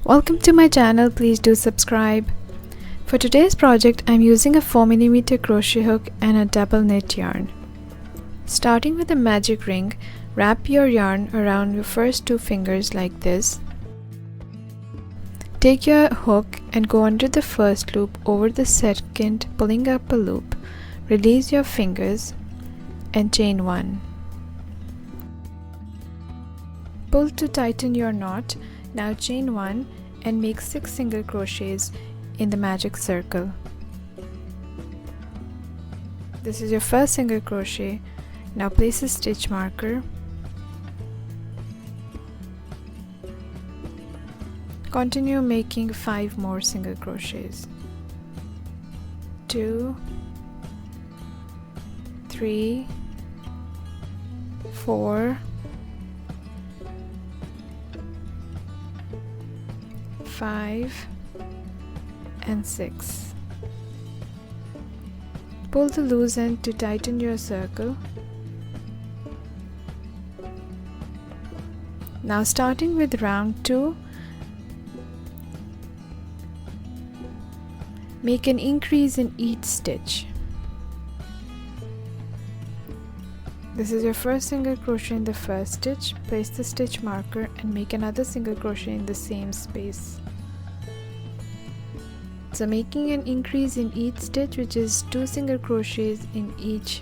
Welcome to my channel, please do subscribe. For today's project, I'm using a 4mm crochet hook and a double knit yarn. Starting with a magic ring, wrap your yarn around your first two fingers like this. Take your hook and go under the first loop over the second, pulling up a loop. Release your fingers and chain 1. Pull to tighten your knot. Now chain 1 and make 6 single crochets in the magic circle. This is your first single crochet. Now place a stitch marker. Continue making 5 more single crochets. 2, 3, 4, 5 and 6. Pull the loose end to tighten your circle. Now starting with round 2, make an increase in each stitch. This is your first single crochet in the first stitch. Place the stitch marker and make another single crochet in the same space. So making an increase in each stitch, which is 2 single crochets in each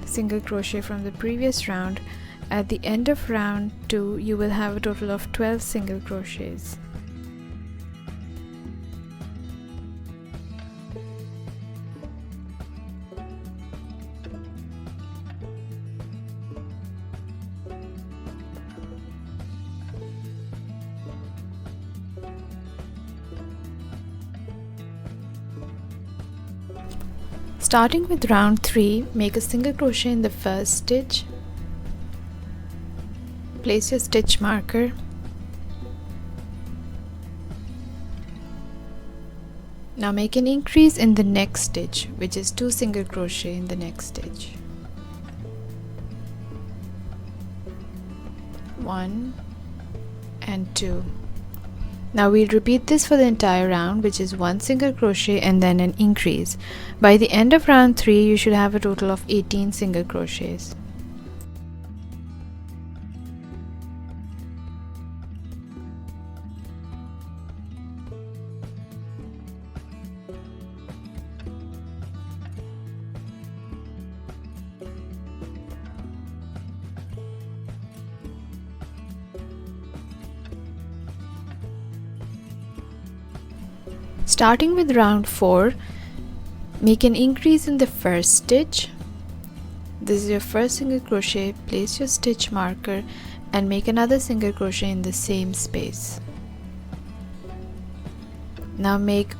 single crochet from the previous round. At the end of round 2, you will have a total of 12 single crochets. Starting with round 3, make a single crochet in the first stitch. Place your stitch marker. Now make an increase in the next stitch, which is 2 single crochet in the next stitch. 1 and 2. Now we'll repeat this for the entire round, which is 1 single crochet and then an increase. By the end of round 3, you should have a total of 18 single crochets. Starting with round 4, make an increase in the first stitch. This is your first single crochet. Place your stitch marker and make another single crochet in the same space. Now make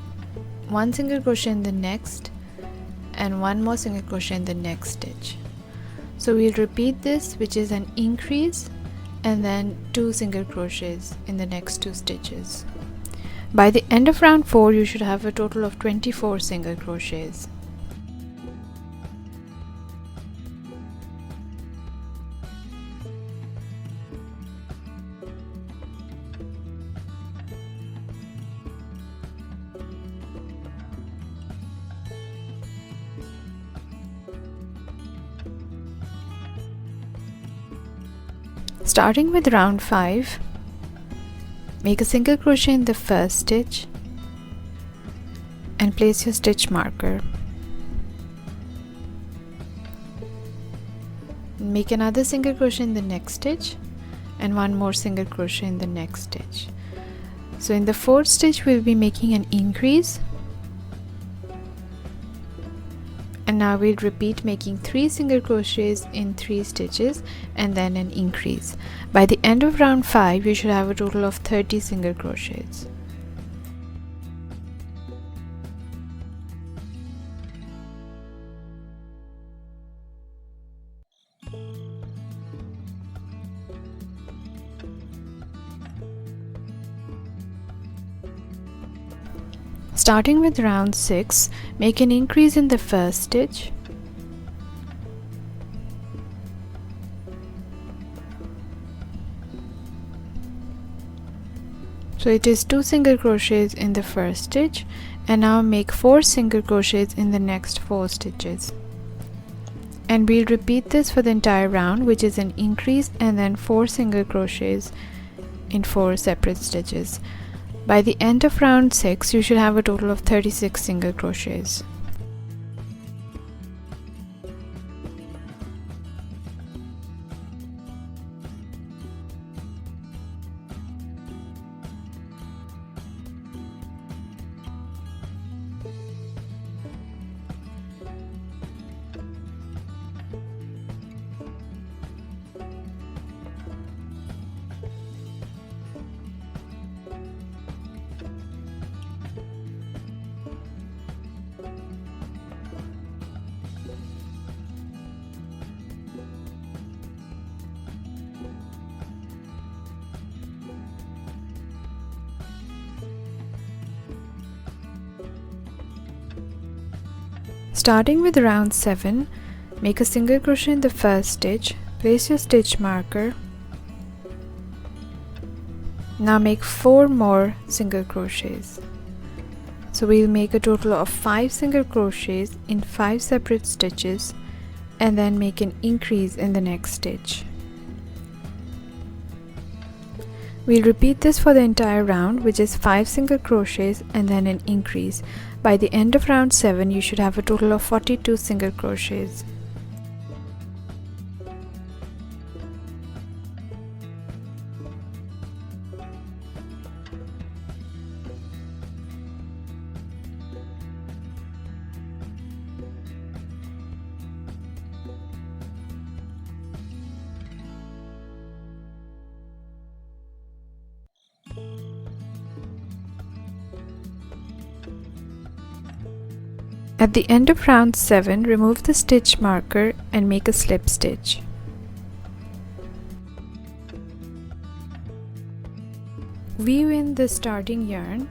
1 single crochet in the next and 1 more single crochet in the next stitch. So we'll repeat this, which is an increase and then 2 single crochets in the next 2 stitches. By the end of round 4, you should have a total of 24 single crochets. Starting with round 5, make a single crochet in the first stitch and place your stitch marker. Make another single crochet in the next stitch and 1 more single crochet in the next stitch. So in the 4th stitch, we'll be making an increase. And now we'll repeat making 3 single crochets in 3 stitches and then an increase. By the end of round 5, you should have a total of 30 single crochets. Starting with round 6, make an increase in the first stitch. So it is 2 single crochets in the first stitch, and now make 4 single crochets in the next 4 stitches. And we'll repeat this for the entire round, which is an increase and then 4 single crochets in 4 separate stitches. By the end of round 6, you should have a total of 36 single crochets. Starting with round 7, make a single crochet in the first stitch, place your stitch marker. Now make 4 more single crochets. So we'll make a total of 5 single crochets in 5 separate stitches and then make an increase in the next stitch. We'll repeat this for the entire round, which is 5 single crochets and then an increase. By the end of round 7, you should have a total of 42 single crochets. At the end of round 7, remove the stitch marker and make a slip stitch. Weave in the starting yarn.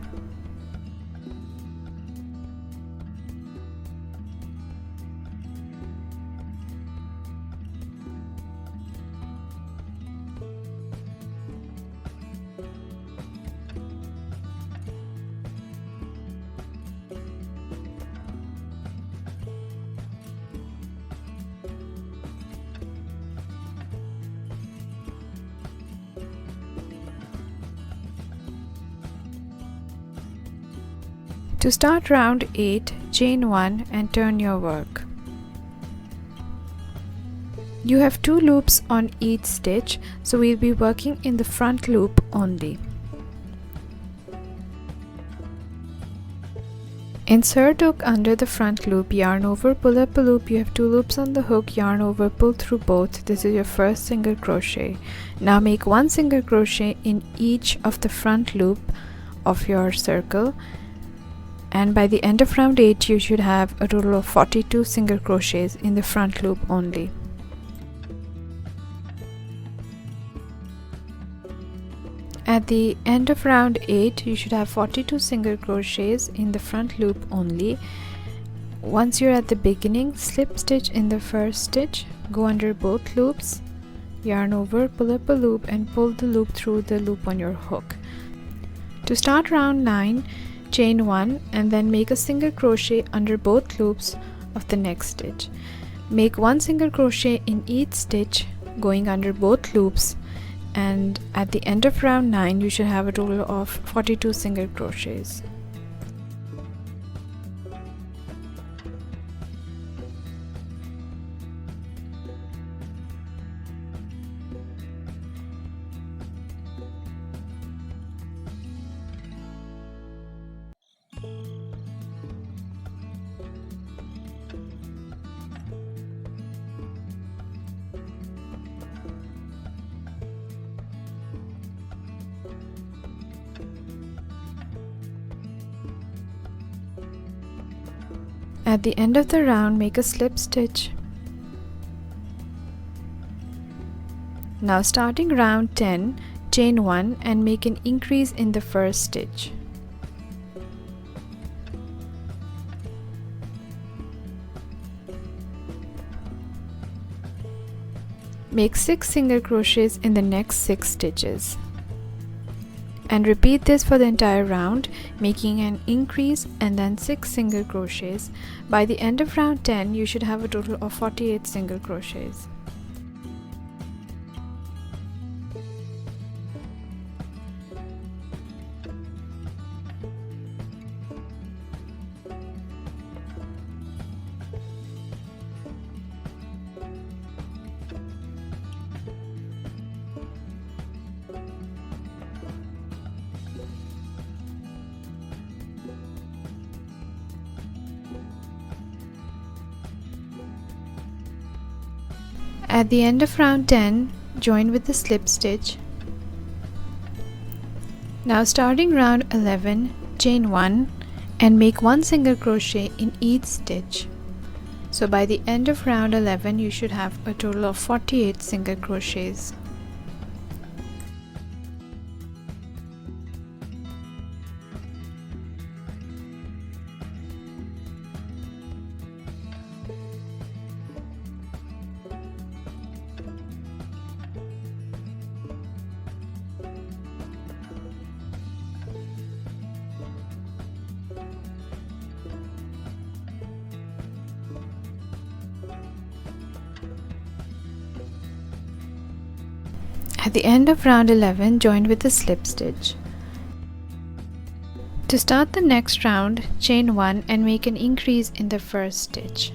To start round 8, chain 1 and turn your work. You have 2 loops on each stitch, so we'll be working in the front loop only. Insert hook under the front loop, yarn over, pull up a loop. You have 2 loops on the hook, yarn over, pull through both. This is your first single crochet. Now make 1 single crochet in each of the front loop of your circle, and by the end of round 8 you should have a total of 42 single crochets in the front loop only. At the end of round 8 you should have 42 single crochets in the front loop only. Once you're at the beginning, slip stitch in the first stitch, go under both loops, yarn over, pull up a loop and pull the loop through the loop on your hook. To start round 9, chain 1 and then make a single crochet under both loops of the next stitch. Make 1 single crochet in each stitch going under both loops, and at the end of round 9 you should have a total of 42 single crochets. At the end of the round, make a slip stitch. Now starting round 10, chain 1 and make an increase in the first stitch. Make 6 single crochets in the next 6 stitches. and repeat this for the entire round, making an increase and then 6 single crochets. By the end of round 10 you should have a total of 48 single crochets. At the end of round 10, join with the slip stitch. Now starting round 11, chain 1 and make 1 single crochet in each stitch. So by the end of round 11 you should have a total of 48 single crochets. At the end of round 11, join with the slip stitch. To start the next round, chain 1 and make an increase in the first stitch.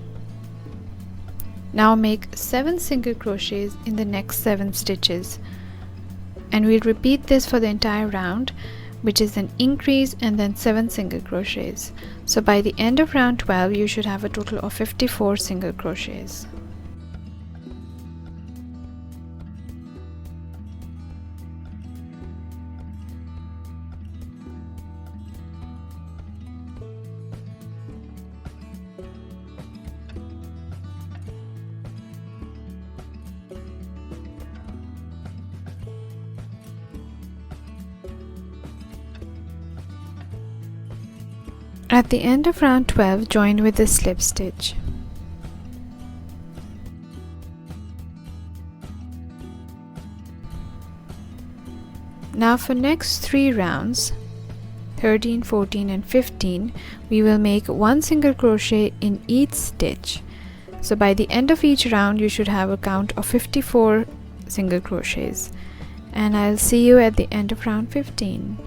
Now make 7 single crochets in the next 7 stitches, and we'll repeat this for the entire round, which is an increase and then 7 single crochets. So by the end of round 12 you should have a total of 54 single crochets. At the end of round 12, join with the slip stitch. Now for next 3 rounds, 13, 14 and 15, we will make 1 single crochet in each stitch. So by the end of each round you should have a count of 54 single crochets, and I'll see you at the end of round 15.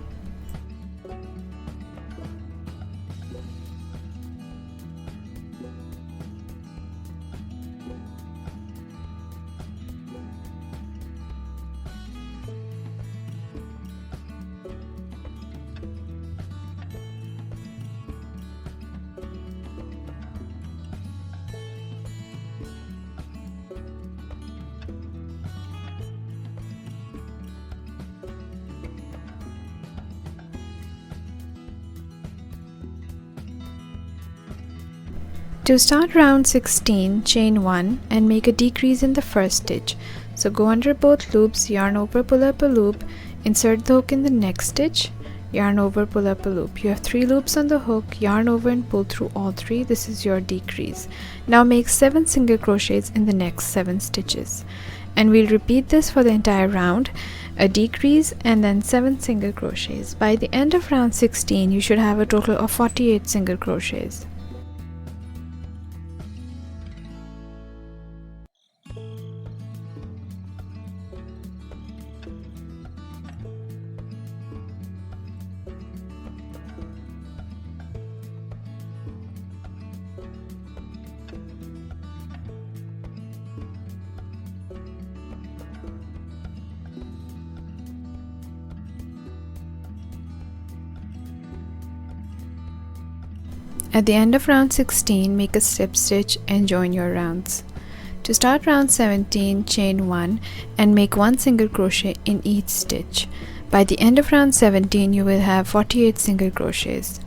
To start round 16, chain 1 and make a decrease in the first stitch. So go under both loops, yarn over, pull up a loop, insert the hook in the next stitch, yarn over, pull up a loop. You have 3 loops on the hook, yarn over and pull through all 3. This is your decrease. Now make 7 single crochets in the next 7 stitches, and we'll repeat this for the entire round, a decrease and then 7 single crochets. By the end of round 16 you should have a total of 48 single crochets. At the end of round 16, make a slip stitch and join your rounds. To start round 17, chain 1 and make 1 single crochet in each stitch. By the end of round 17, you will have 48 single crochets.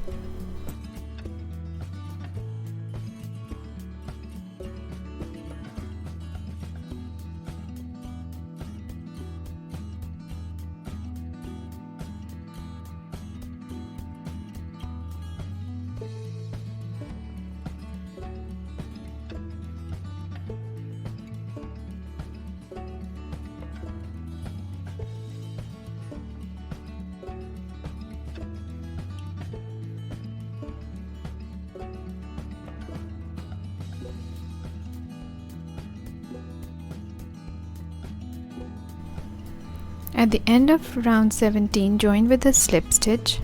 At the end of round 17, join with a slip stitch.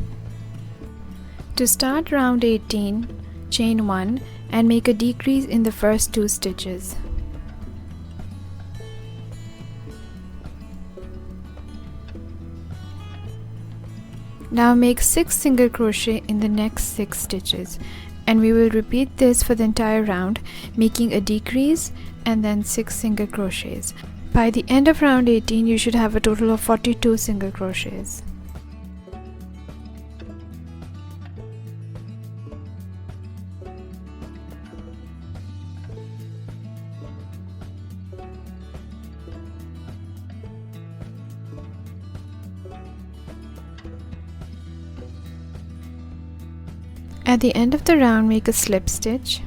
To start round 18, chain 1 and make a decrease in the first 2 stitches. Now make 6 single crochet in the next 6 stitches, and we will repeat this for the entire round, making a decrease and then 6 single crochets. By the end of round 18, you should have a total of 42 single crochets. At the end of the round, make a slip stitch.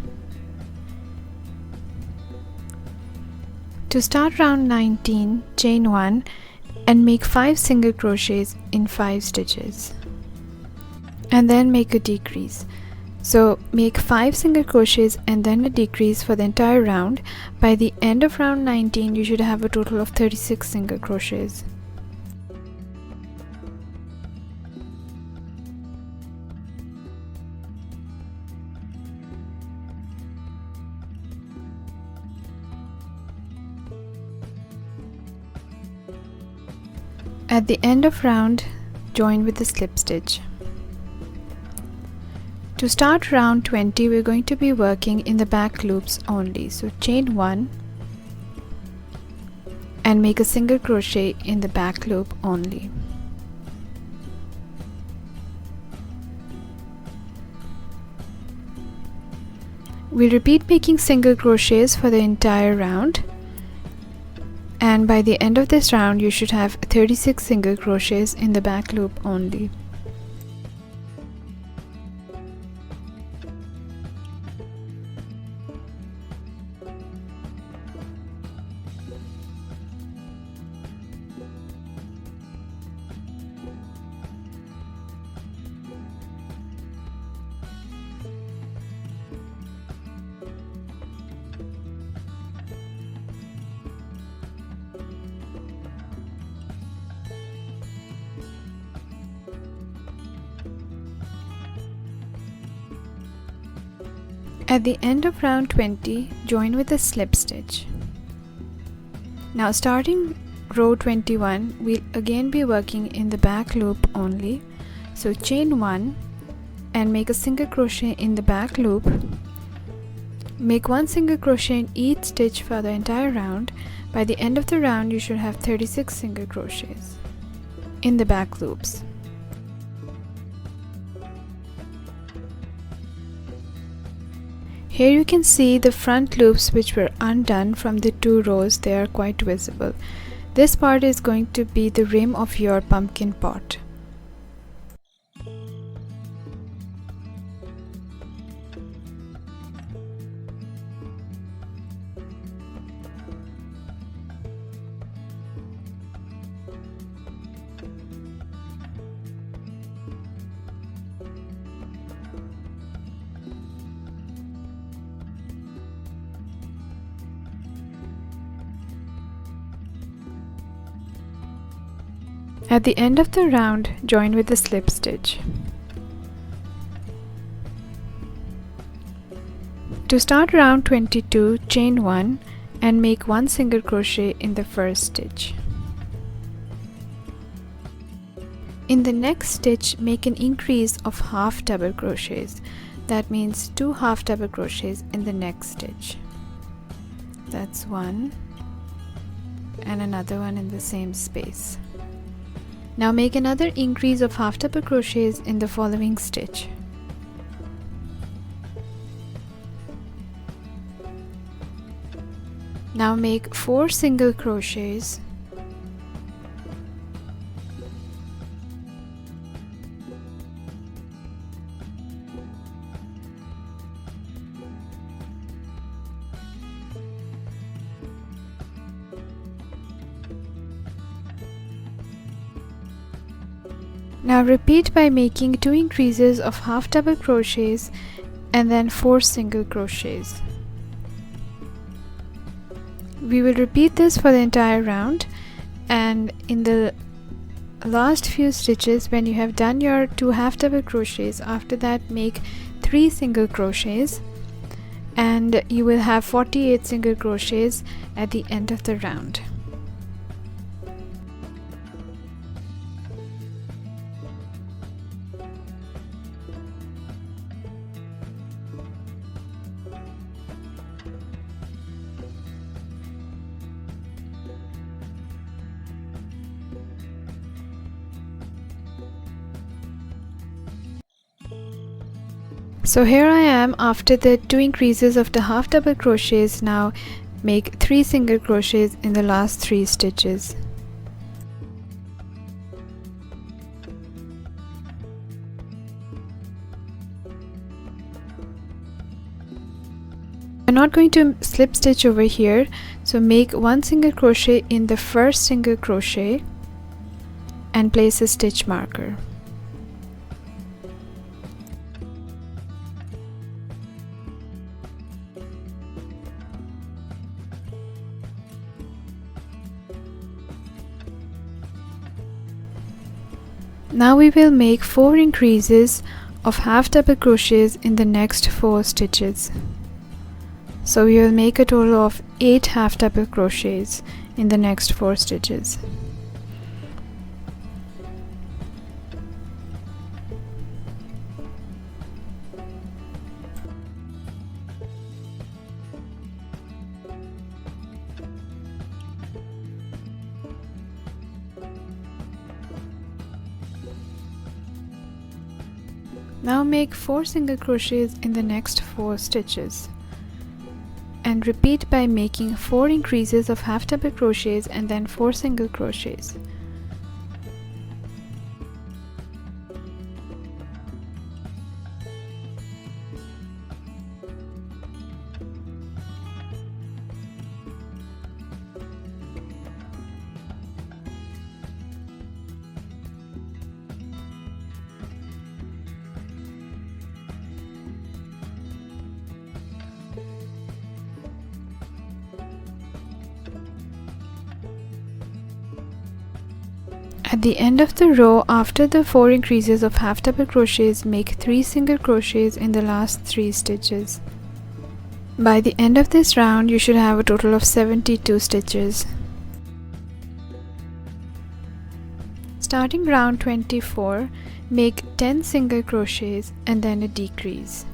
To start round 19, chain 1 and make 5 single crochets in 5 stitches, and then make a decrease. So make 5 single crochets and then a decrease for the entire round. By the end of round 19, you should have a total of 36 single crochets. At the end of round, join with the slip stitch. To start round 20, we're going to be working in the back loops only. So chain 1 and make a single crochet in the back loop only. We'll repeat making single crochets for the entire round, and by the end of this round you should have 36 single crochets in the back loop only. At the end of round 20, join with a slip stitch. Now starting row 21, we'll again be working in the back loop only. So chain 1 and make a single crochet in the back loop. Make 1 single crochet in each stitch for the entire round. By the end of the round, you should have 36 single crochets in the back loops. Here you can see the front loops which were undone from the 2 rows. They are quite visible. This part is going to be the rim of your pumpkin pot. At the end of the round, join with a slip stitch. To start round 22, chain 1 and make 1 single crochet in the first stitch. In the next stitch, make an increase of half double crochets. That means 2 half double crochets in the next stitch. That's 1 and another one in the same space. Now make another increase of half double crochets in the following stitch. Now make 4 single crochets . Now repeat by making 2 increases of half double crochets and then 4 single crochets. We will repeat this for the entire round, and in the last few stitches, when you have done your 2 half double crochets, after that make 3 single crochets, and you will have 48 single crochets at the end of the round. So here I am after the 2 increases of the half double crochets. Now make 3 single crochets in the last 3 stitches. I'm not going to slip stitch over here, so make 1 single crochet in the first single crochet and place a stitch marker. Now we will make 4 increases of half double crochets in the next 4 stitches. So we will make a total of 8 half double crochets in the next 4 stitches. Now make 4 single crochets in the next 4 stitches and repeat by making 4 increases of half double crochets and then 4 single crochets. At the end of the row, after the 4 increases of half double crochets, make 3 single crochets in the last 3 stitches. By the end of this round, you should have a total of 72 stitches. Starting round 24, make 10 single crochets and then a decrease.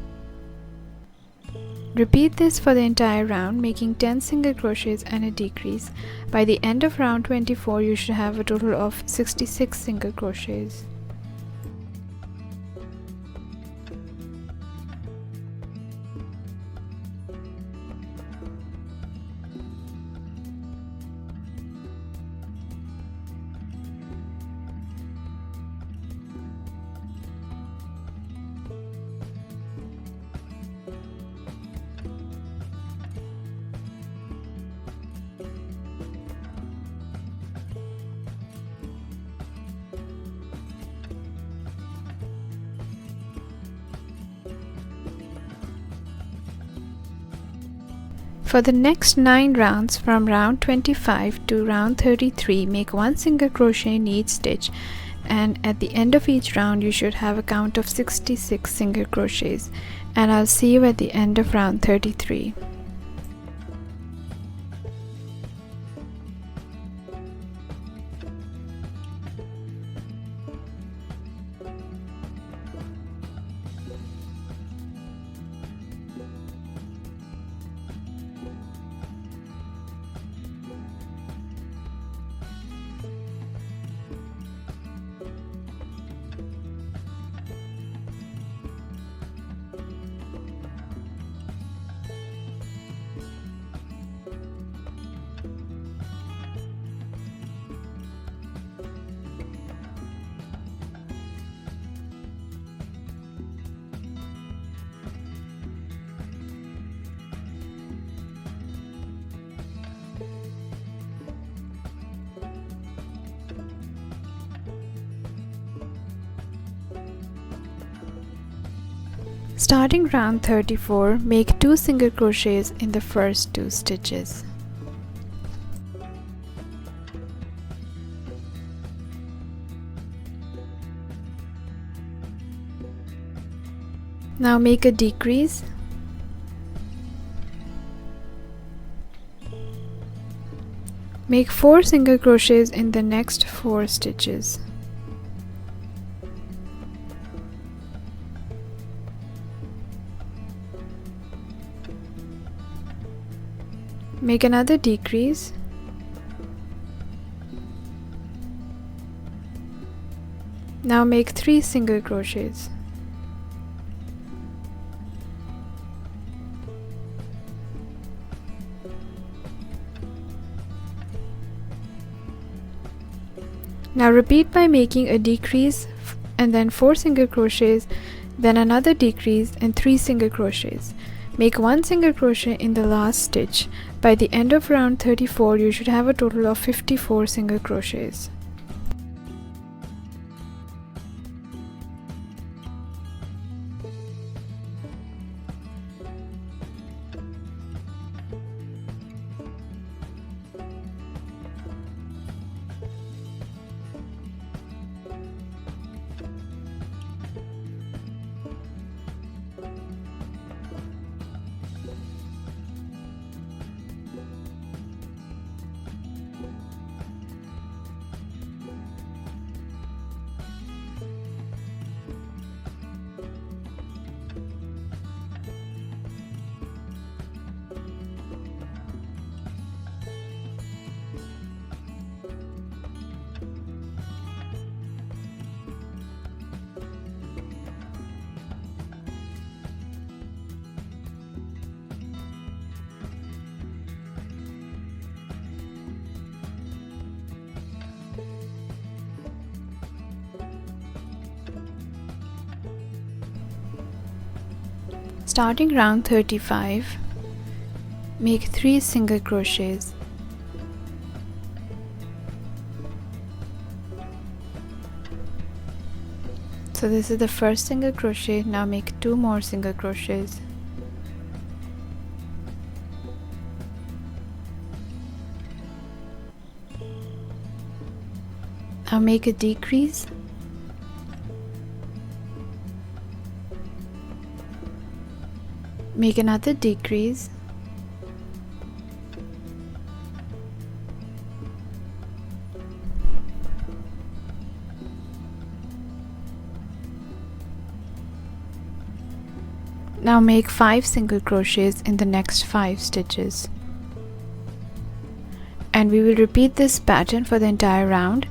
Repeat this for the entire round, making 10 single crochets and a decrease. By the end of round 24, you should have a total of 66 single crochets. For the next 9 rounds, from round 25 to round 33, make 1 single crochet in each stitch, and at the end of each round you should have a count of 66 single crochets, and I'll see you at the end of round 33. Starting round 34, make 2 single crochets in the first 2 stitches. Now make a decrease. Make 4 single crochets in the next 4 stitches. Make another decrease. Now make 3 single crochets. Now repeat by making a decrease and then 4 single crochets, then another decrease and 3 single crochets. Make 1 single crochet in the last stitch. By the end of round 34, you should have a total of 54 single crochets. Starting round 35, make 3 single crochets. So this is the first single crochet. Now make 2 more single crochets. Now make a decrease. Make another decrease. Now make 5 single crochets in the next 5 stitches. And we will repeat this pattern for the entire round.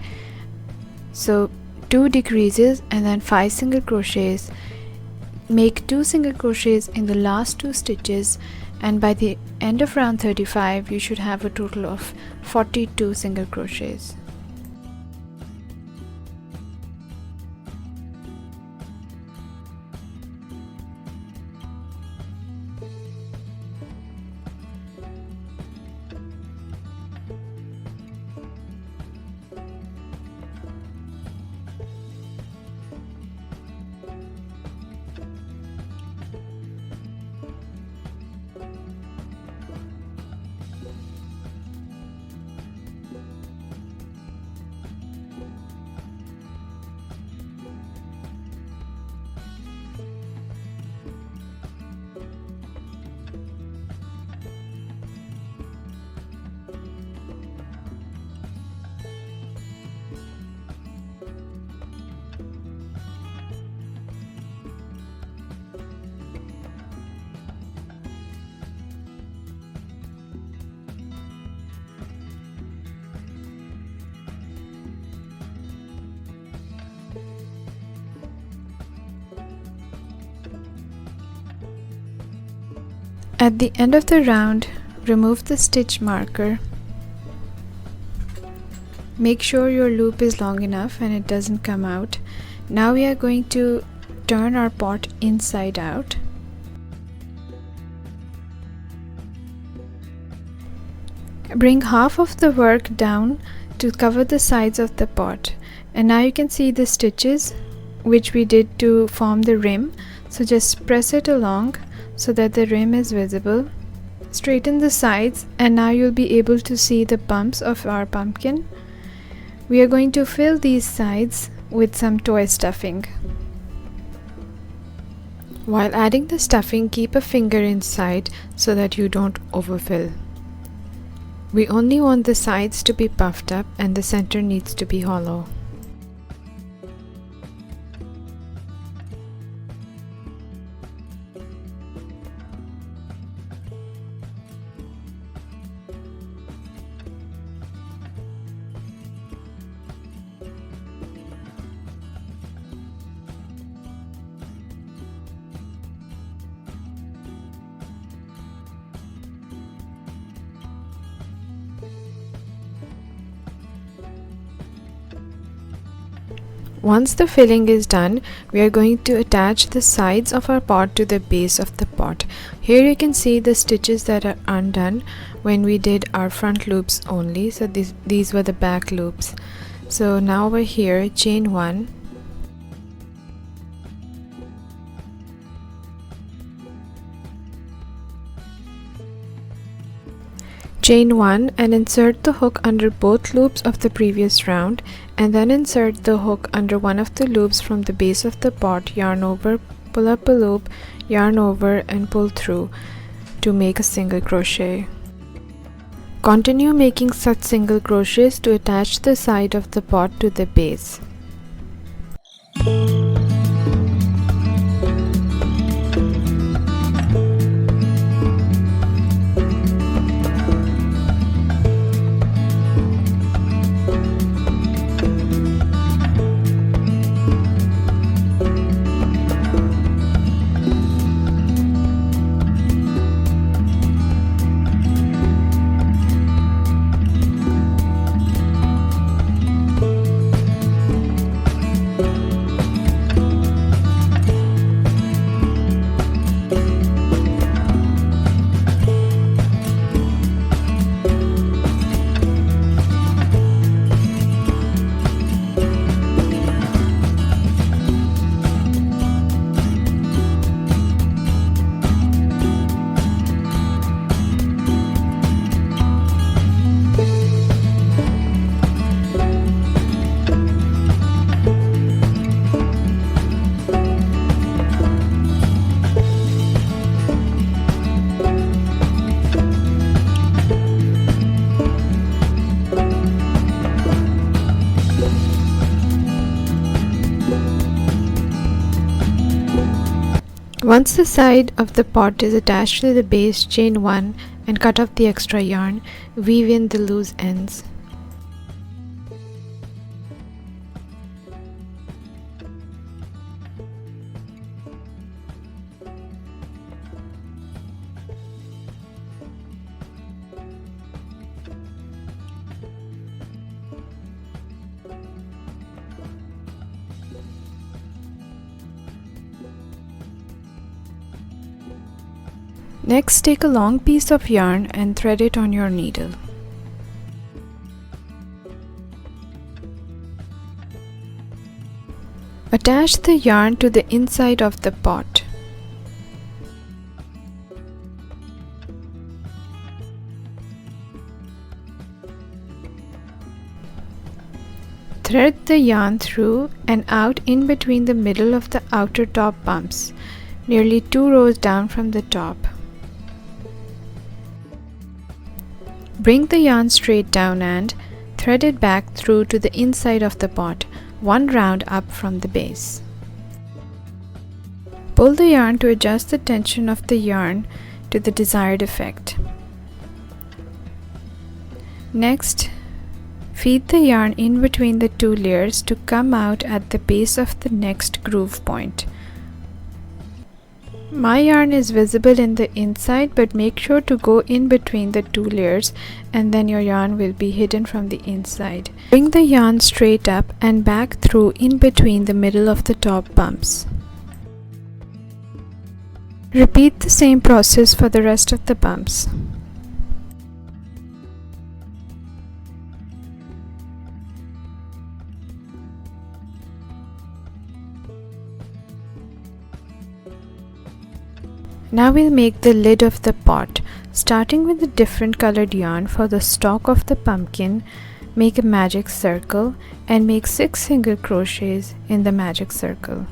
So 2 decreases and then 5 single crochets. Make 2 single crochets in the last 2 stitches, and by the end of round 35 you should have a total of 42 single crochets. At the end of the round, remove the stitch marker. Make sure your loop is long enough and it doesn't come out. Now we are going to turn our pot inside out. Bring half of the work down to cover the sides of the pot, and now you can see the stitches which we did to form the rim. So just press it along so that the rim is visible. Straighten the sides, and now you'll be able to see the bumps of our pumpkin. We are going to fill these sides with some toy stuffing. While adding the stuffing, keep a finger inside so that you don't overfill. We only want the sides to be puffed up and the center needs to be hollow. Once the filling is done, we are going to attach the sides of our pot to the base of the pot. Here you can see the stitches that are undone when we did our front loops only. So these were the back loops. So now we're here, chain 1, chain 1 and insert the hook under both loops of the previous round, and then insert the hook under one of the loops from the base of the pot, yarn over, pull up a loop, yarn over and pull through to make a single crochet. Continue making such single crochets to attach the side of the pot to the base. Once the side of the pot is attached to the base, chain 1 and cut off the extra yarn, weave in the loose ends. Next, take a long piece of yarn and thread it on your needle. Attach the yarn to the inside of the pot. Thread the yarn through and out in between the middle of the outer top bumps, nearly 2 rows down from the top. Bring the yarn straight down and thread it back through to the inside of the pot, 1 round up from the base. Pull the yarn to adjust the tension of the yarn to the desired effect. Next, feed the yarn in between the 2 layers to come out at the base of the next groove point. My yarn is visible in the inside, but make sure to go in between the 2 layers and then your yarn will be hidden from the inside. Bring the yarn straight up and back through in between the middle of the top bumps. Repeat the same process for the rest of the bumps. Now we'll make the lid of the pot. Starting with a different colored yarn for the stalk of the pumpkin, make a magic circle and make 6 single crochets in the magic circle.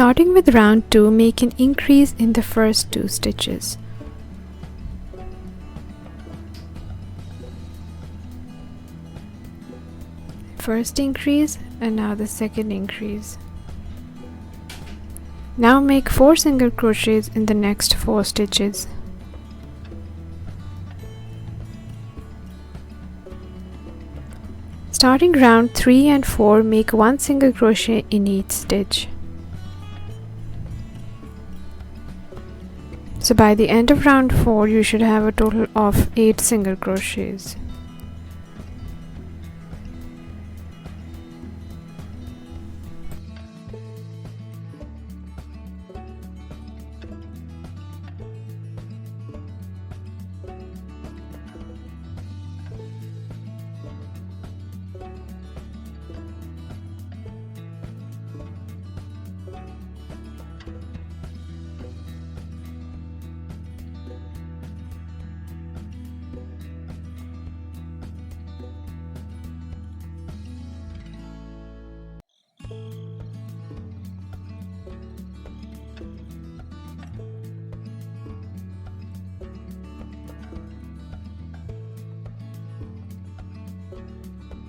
Starting with round 2, make an increase in the first 2 stitches. First increase and now the second increase. Now make 4 single crochets in the next 4 stitches. Starting round 3 and 4, make 1 single crochet in each stitch. So by the end of round 4, you should have a total of 8 single crochets.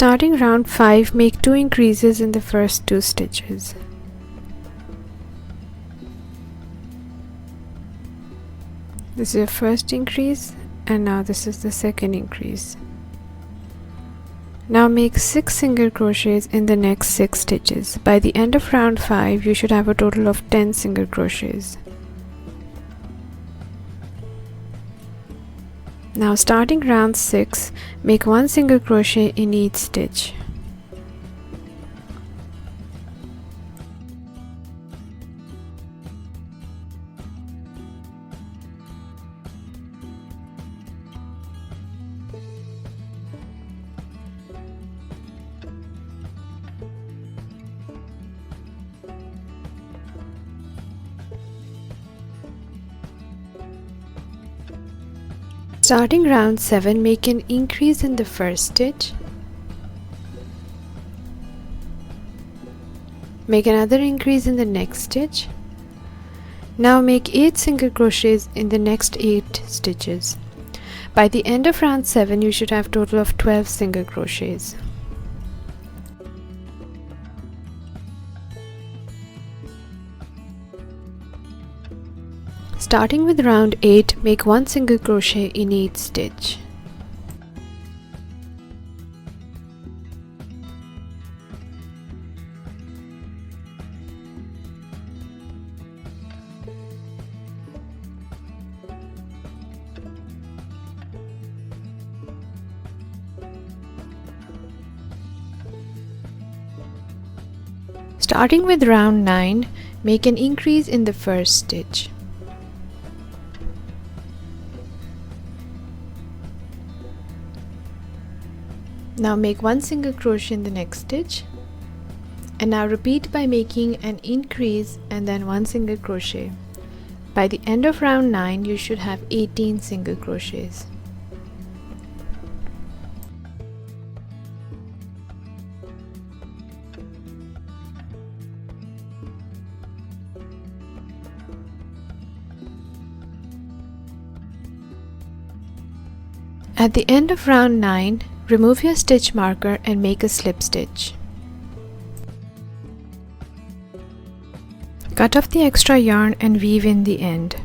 Starting round 5, make 2 increases in the first 2 stitches. This is your first increase and now this is the second increase. Now make 6 single crochets in the next 6 stitches. By the end of round 5, you should have a total of 10 single crochets. Now starting round 6, make 1 single crochet in each stitch. Starting round 7, make an increase in the first stitch. Make another increase in the next stitch. Now make 8 single crochets in the next 8 stitches. By the end of round 7, you should have a total of 12 single crochets. Starting with round 8, make 1 single crochet in each stitch. Starting with round 9, make an increase in the first stitch. Now make 1 single crochet in the next stitch and now repeat by making an increase and then 1 single crochet. By the end of round 9, you should have 18 single crochets. At the end of round 9, remove your stitch marker and make a slip stitch. Cut off the extra yarn and weave in the end.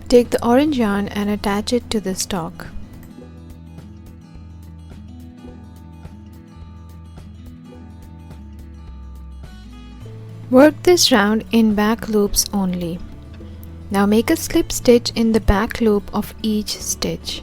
Take the orange yarn and attach it to the stalk. Work this round in back loops only. Now make a slip stitch in the back loop of each stitch.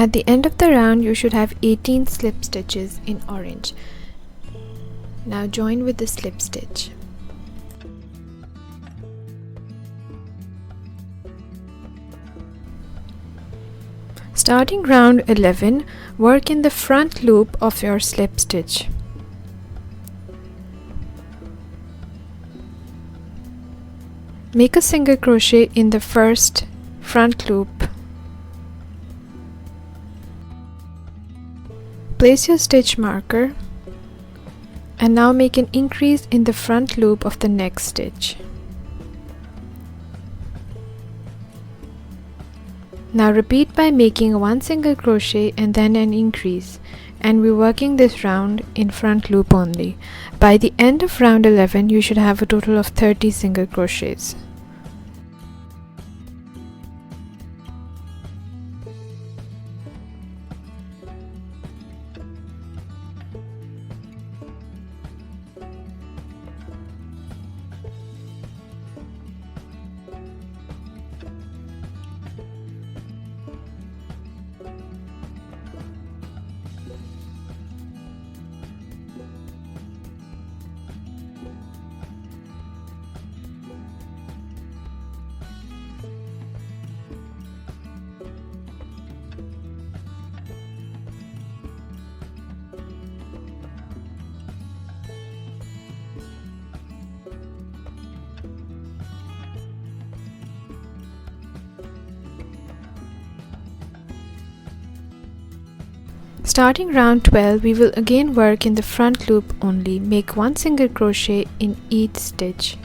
At the end of the round you should have 18 slip stitches in orange. Now join with the slip stitch. Starting round 11, work in the front loop of your slip stitch. Make a single crochet in the first front loop. Place your stitch marker and now make an increase in the front loop of the next stitch. Now repeat by making one single crochet and then an increase, and we're working this round in front loop only. By the end of round 11 you should have a total of 30 single crochets. Starting round 12, we will again work in the front loop only. Make one single crochet in each stitch.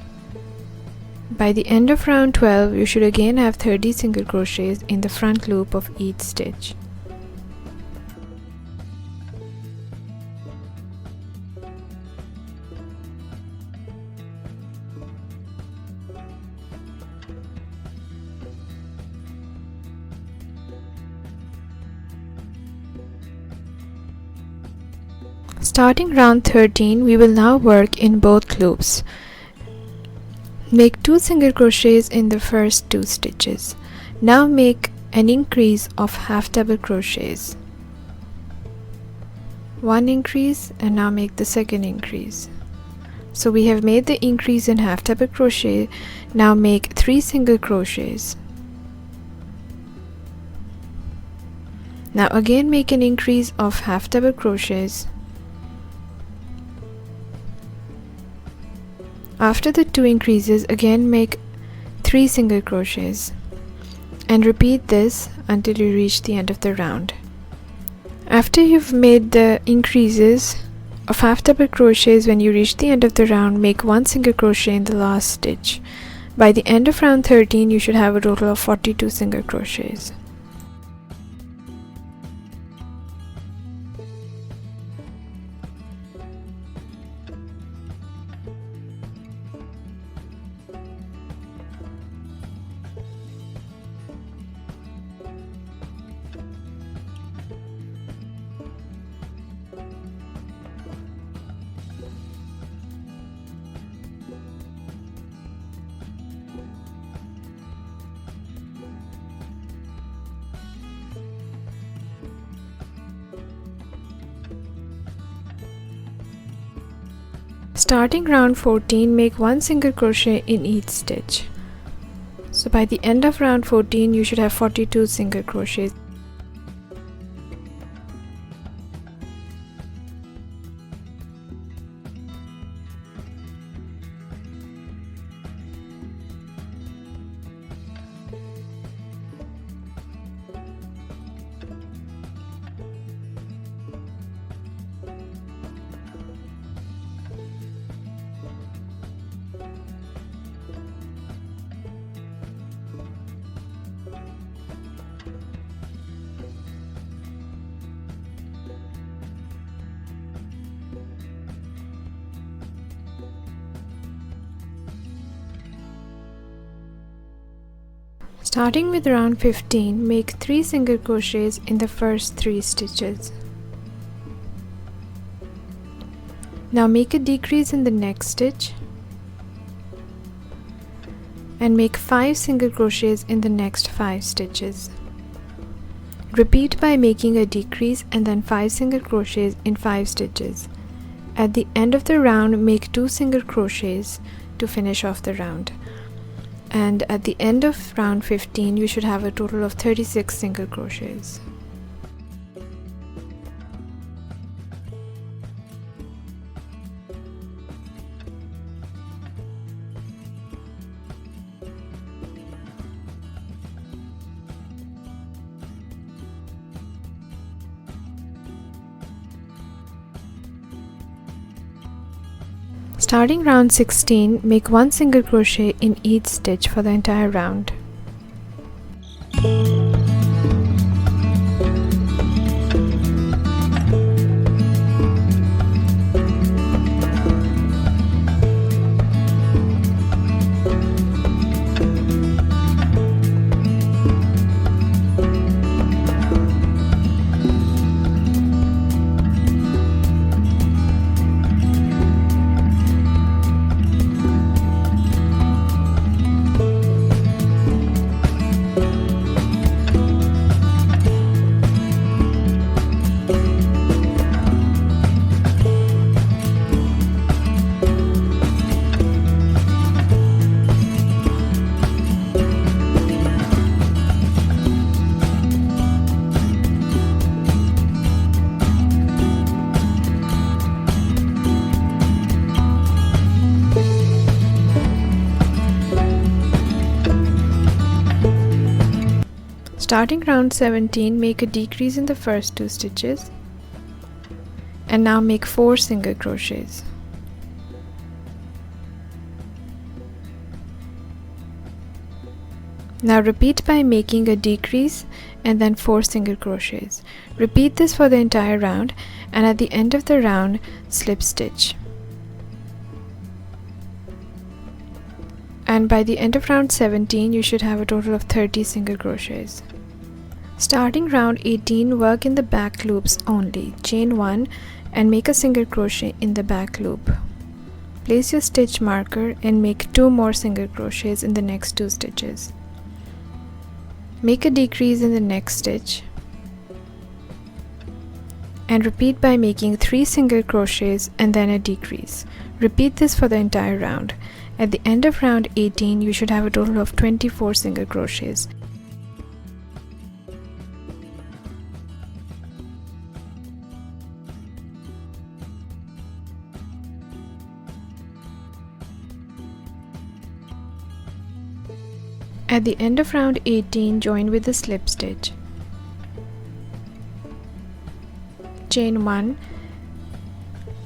By the end of round 12, you should again have 30 single crochets in the front loop of each stitch. Starting round 13, we will now work in both loops. Make 2 single crochets in the first 2 stitches. Now make an increase of half double crochets. One increase, and now make the second increase. So we have made the increase in half double crochet. Now make 3 single crochets. Now again make an increase of half double crochets. After the 2 increases, again make 3 single crochets and repeat this until you reach the end of the round. After you've made the increases of half double crochets, when you reach the end of the round, make 1 single crochet in the last stitch. By the end of round 13, you should have a total of 42 single crochets. Starting round 14, make 1 single crochet in each stitch. So by the end of round 14, you should have 42 single crochets. Starting with round 15, make 3 single crochets in the first 3 stitches. Now make a decrease in the next stitch and make 5 single crochets in the next 5 stitches. Repeat by making a decrease and then 5 single crochets in 5 stitches. At the end of the round, make 2 single crochets to finish off the round. And at the end of round 15, you should have a total of 36 single crochets. Starting round 16, make 1 single crochet in each stitch for the entire round. Starting round 17, make a decrease in the first 2 stitches and now make 4 single crochets. Now repeat by making a decrease and then 4 single crochets. Repeat this for the entire round, and at the end of the round, slip stitch. And by the end of round 17, you should have a total of 30 single crochets. Starting round 18, work in the back loops only. Chain 1 and make a single crochet in the back loop. Place your stitch marker and make 2 more single crochets in the next 2 stitches. Make a decrease in the next stitch and repeat by making 3 single crochets and then a decrease. Repeat this for the entire round. At the end of round 18, you should have a total of 24 single crochets. At the end of round 18, join with the slip stitch. Chain 1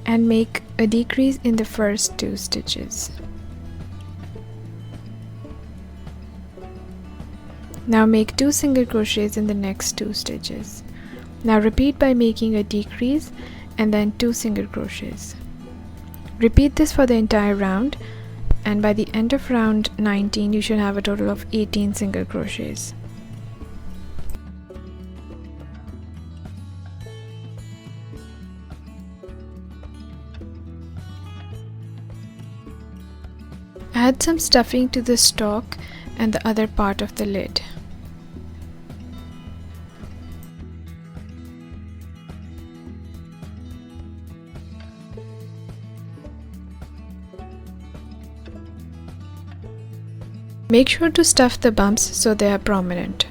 and make a decrease in the first 2 stitches. Now make 2 single crochets in the next 2 stitches. Now repeat by making a decrease and then 2 single crochets. Repeat this for the entire round, and by the end of round 19, you should have a total of 18 single crochets. Add some stuffing to the stalk and the other part of the lid. Make sure to stuff the bumps so they are prominent.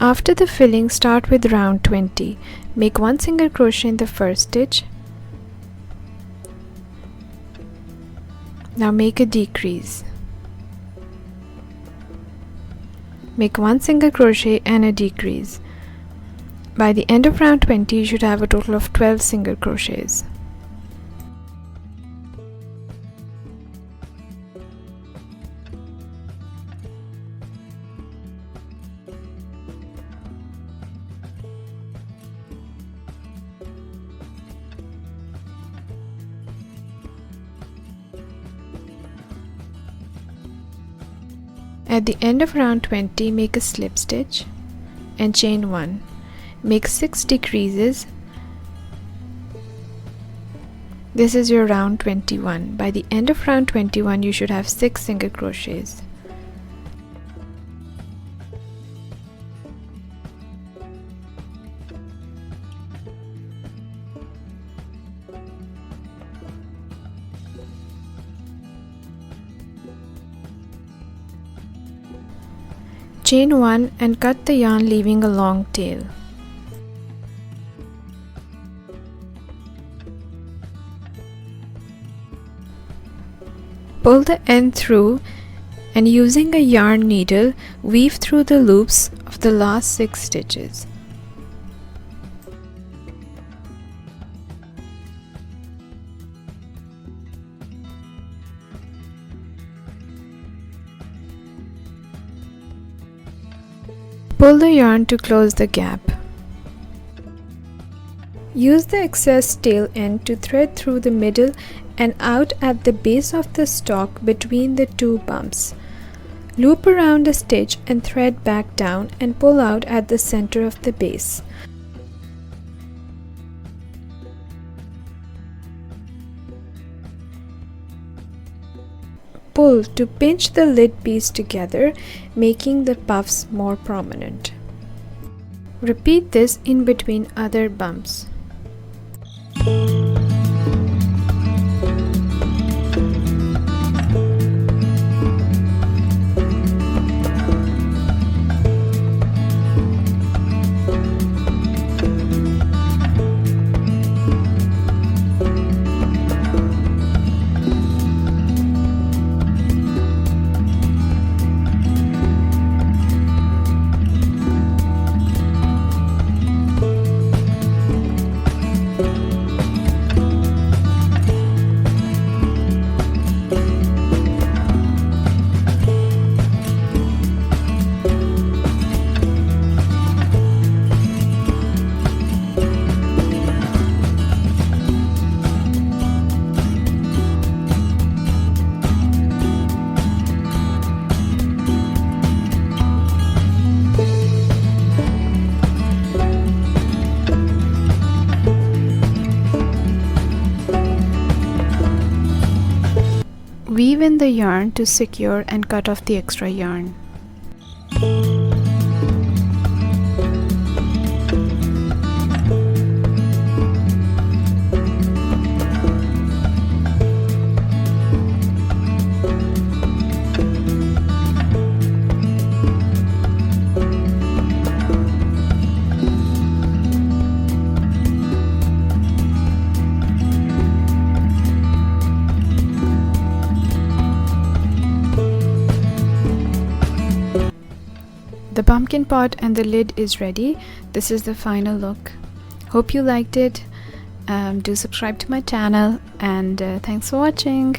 After the filling, start with round 20. Make 1 single crochet in the first stitch. Now make a decrease. Make 1 single crochet and a decrease. By the end of round 20, you should have a total of 12 single crochets. At the end of round 20, make a slip stitch and chain 1. Make 6 decreases. This is your round 21. By the end of round 21, you should have 6 single crochets. Chain 1 and cut the yarn, leaving a long tail. Pull the end through and using a yarn needle, weave through the loops of the last 6 stitches. Pull the yarn to close the gap. Use the excess tail end to thread through the middle and out at the base of the stalk between the 2 bumps. Loop around a stitch and thread back down and pull out at the center of the base. Pull to pinch the lid piece together, making the puffs more prominent. Repeat this in between other bumps. Weave in the yarn to secure and cut off the extra yarn. The pumpkin pot and the lid is ready. This is the final look. Hope you liked it. Do subscribe to my channel and thanks for watching.